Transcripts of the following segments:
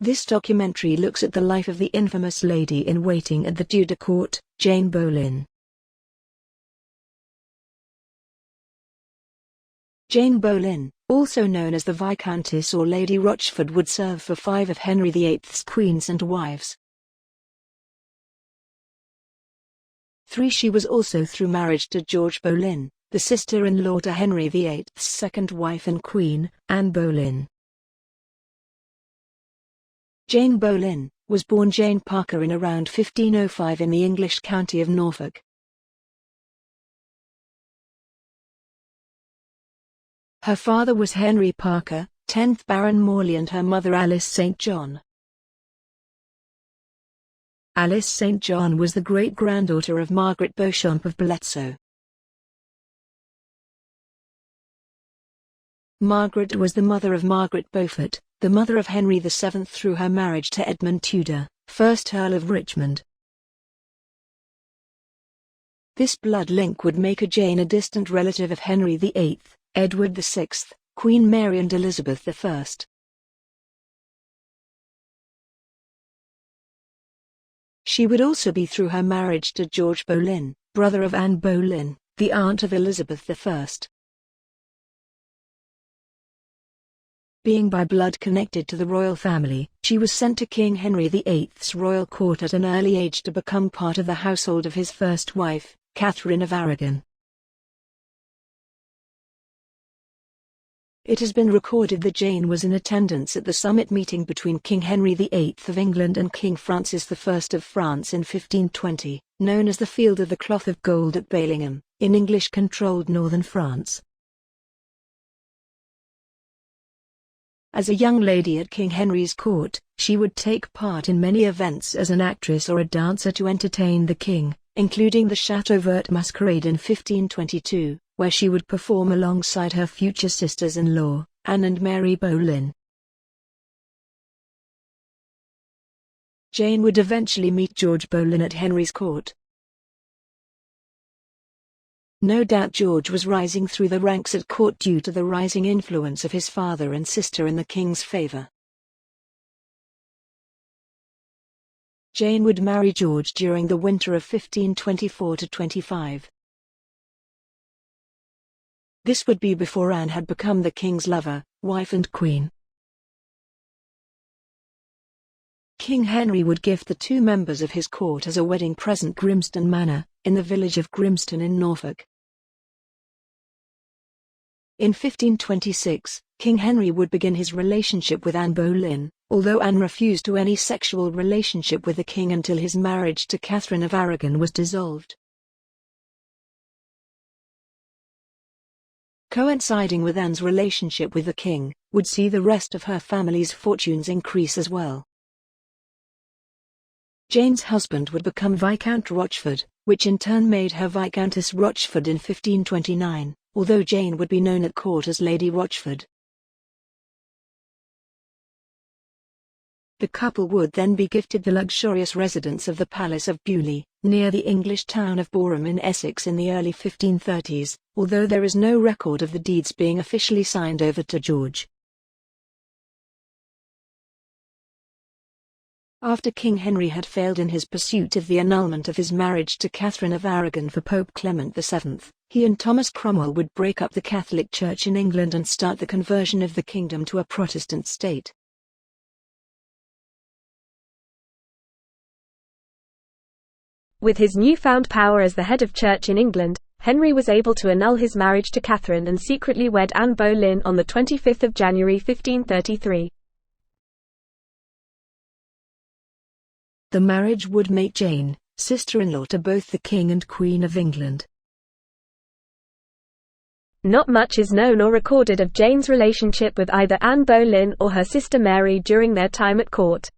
This documentary looks at the life of the infamous lady-in-waiting at the Tudor court, Jane Boleyn. Jane Boleyn, also known as the Viscountess or Lady Rochford, would serve for 5 of Henry VIII's queens and wives. 3 She was also through marriage to George Boleyn, the sister-in-law to Henry VIII's second wife and Queen Anne Boleyn. Jane Boleyn was born Jane Parker in around 1505 in the English county of Norfolk. Her father was Henry Parker, 10th Baron Morley, and her mother Alice St. John. Alice St. John was the great-granddaughter of Margaret Beauchamp of Bletsoe. Margaret was the mother of Margaret Beaufort, the mother of Henry VII through her marriage to Edmund Tudor, 1st Earl of Richmond. This blood link would make her Jane a distant relative of Henry VIII, Edward VI, Queen Mary and Elizabeth I. She would also be through her marriage to George Boleyn, brother of Anne Boleyn, the aunt of Elizabeth I. Being by blood connected to the royal family, she was sent to King Henry VIII's royal court at an early age to become part of the household of his first wife, Catherine of Aragon. It has been recorded that Jane was in attendance at the summit meeting between King Henry VIII of England and King Francis I of France in 1520, known as the Field of the Cloth of Gold at Bellingham, in English-controlled northern France. As a young lady at King Henry's court, she would take part in many events as an actress or a dancer to entertain the king, including the Chateau Vert Masquerade in 1522, where she would perform alongside her future sisters-in-law, Anne and Mary Boleyn. Jane would eventually meet George Boleyn at Henry's court. No doubt George was rising through the ranks at court due to the rising influence of his father and sister in the king's favor. Jane would marry George during the winter of 1524–25. This would be before Anne had become the king's lover, wife and queen. King Henry would gift the 2 members of his court as a wedding present Grimston Manor, in the village of Grimston in Norfolk. In 1526, King Henry would begin his relationship with Anne Boleyn, although Anne refused to any sexual relationship with the king until his marriage to Catherine of Aragon was dissolved. Coinciding with Anne's relationship with the king, would see the rest of her family's fortunes increase as well. Jane's husband would become Viscount Rochford, which in turn made her Viscountess Rochford in 1529, although Jane would be known at court as Lady Rochford. The couple would then be gifted the luxurious residence of the Palace of Beaulieu, near the English town of Boreham in Essex in the early 1530s, although there is no record of the deeds being officially signed over to George. After King Henry had failed in his pursuit of the annulment of his marriage to Catherine of Aragon for Pope Clement VII, he and Thomas Cromwell would break up the Catholic Church in England and start the conversion of the kingdom to a Protestant state. With his newfound power as the head of church in England, Henry was able to annul his marriage to Catherine and secretly wed Anne Boleyn on 25 January 1533. The marriage would make Jane sister-in-law to both the King and Queen of England. Not much is known or recorded of Jane's relationship with either Anne Boleyn or her sister Mary during their time at court.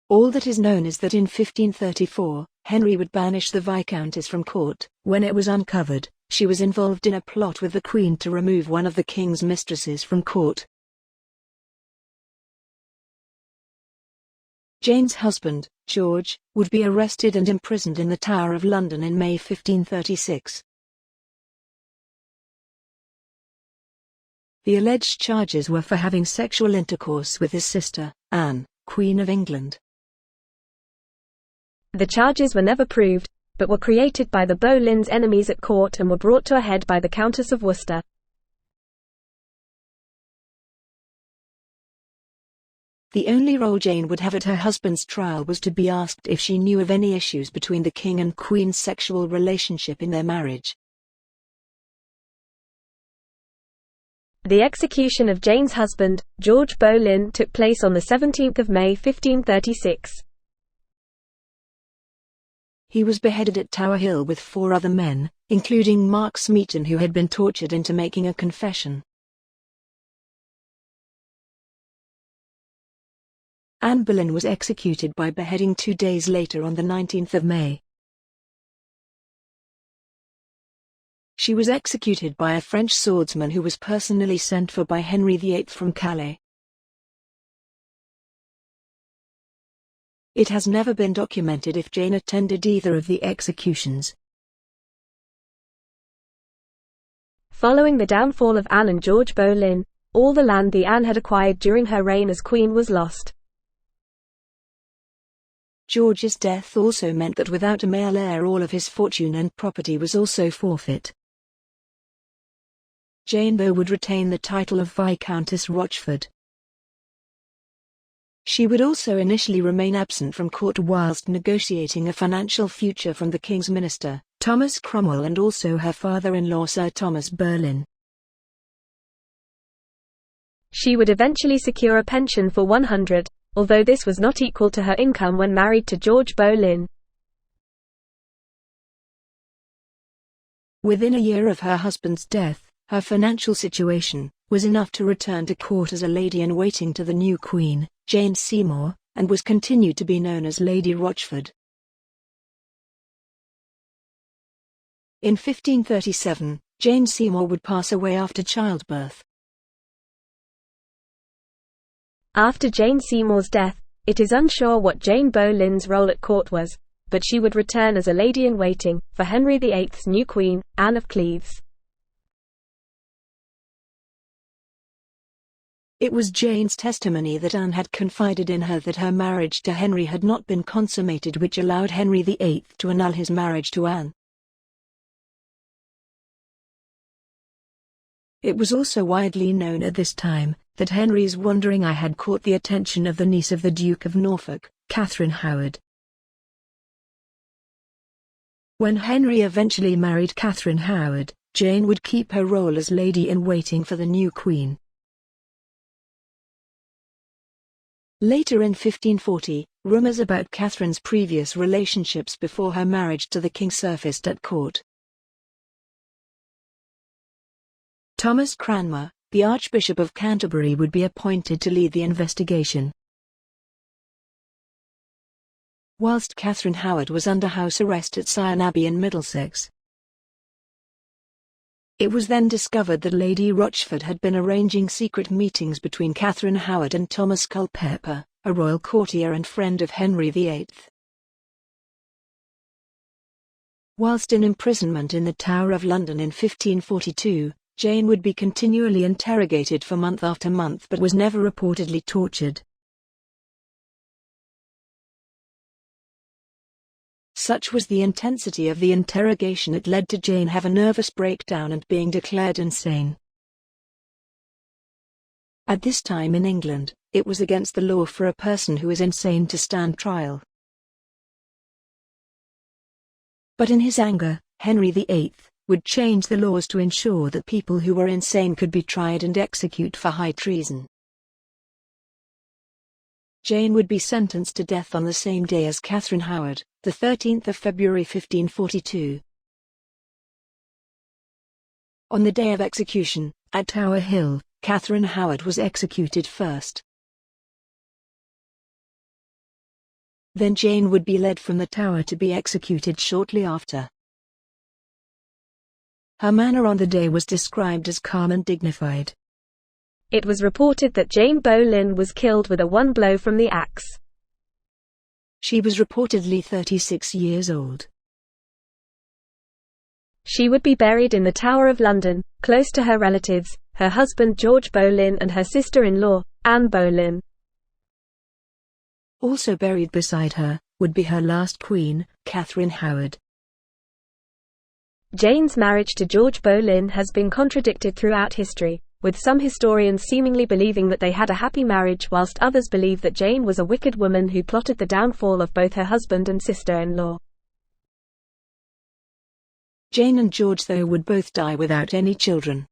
All that is known is that in 1534, Henry would banish the Viscountess from court. When it was uncovered, she was involved in a plot with the Queen to remove one of the King's mistresses from court. Jane's husband, George, would be arrested and imprisoned in the Tower of London in May 1536. The alleged charges were for having sexual intercourse with his sister, Anne, Queen of England. The charges were never proved, but were created by the Boleyns' enemies at court and were brought to a head by the Countess of Worcester. The only role Jane would have at her husband's trial was to be asked if she knew of any issues between the king and queen's sexual relationship in their marriage. The execution of Jane's husband, George Boleyn, took place on the 17th of May 1536. He was beheaded at Tower Hill with 4 other men, including Mark Smeaton, who had been tortured into making a confession. Anne Boleyn was executed by beheading 2 days later on the 19th of May. She was executed by a French swordsman who was personally sent for by Henry VIII from Calais. It has never been documented if Jane attended either of the executions. Following the downfall of Anne and George Boleyn, all the land Anne had acquired during her reign as queen was lost. George's death also meant that without a male heir all of his fortune and property was also forfeit. Jane, though, would retain the title of Viscountess Rochford. She would also initially remain absent from court whilst negotiating a financial future from the king's minister, Thomas Cromwell, and also her father-in-law Sir Thomas Boleyn. She would eventually secure a pension for 100, although this was not equal to her income when married to George Boleyn. Within a year of her husband's death, her financial situation was enough to return to court as a lady-in-waiting to the new queen, Jane Seymour, and was continued to be known as Lady Rochford. In 1537, Jane Seymour would pass away after childbirth. After Jane Seymour's death, it is unsure what Jane Boleyn's role at court was, but she would return as a lady-in-waiting for Henry VIII's new queen, Anne of Cleves. It was Jane's testimony that Anne had confided in her that her marriage to Henry had not been consummated, which allowed Henry VIII to annul his marriage to Anne. It was also widely known at this time that Henry's wandering eye had caught the attention of the niece of the Duke of Norfolk, Catherine Howard. When Henry eventually married Catherine Howard, Jane would keep her role as lady-in-waiting for the new queen. Later in 1540, rumors about Catherine's previous relationships before her marriage to the king surfaced at court. Thomas Cranmer, the Archbishop of Canterbury, would be appointed to lead the investigation. Whilst Catherine Howard was under house arrest at Syon Abbey in Middlesex. It was then discovered that Lady Rochford had been arranging secret meetings between Catherine Howard and Thomas Culpeper, a royal courtier and friend of Henry VIII. Whilst in imprisonment in the Tower of London in 1542, Jane would be continually interrogated for month after month but was never reportedly tortured. Such was the intensity of the interrogation it led to Jane have a nervous breakdown and being declared insane. At this time in England, it was against the law for a person who is insane to stand trial. But in his anger, Henry VIII would change the laws to ensure that people who were insane could be tried and executed for high treason. Jane would be sentenced to death on the same day as Catherine Howard, the 13th of February 1542. On the day of execution, at Tower Hill, Catherine Howard was executed first. Then Jane would be led from the tower to be executed shortly after. Her manner on the day was described as calm and dignified. It was reported that Jane Boleyn was killed with a one blow from the axe. She was reportedly 36 years old. She would be buried in the Tower of London, close to her relatives, her husband George Boleyn and her sister-in-law, Anne Boleyn. Also buried beside her would be her last queen, Catherine Howard. Jane's marriage to George Boleyn has been contradicted throughout history, with some historians seemingly believing that they had a happy marriage whilst others believe that Jane was a wicked woman who plotted the downfall of both her husband and sister-in-law. Jane and George though would both die without any children.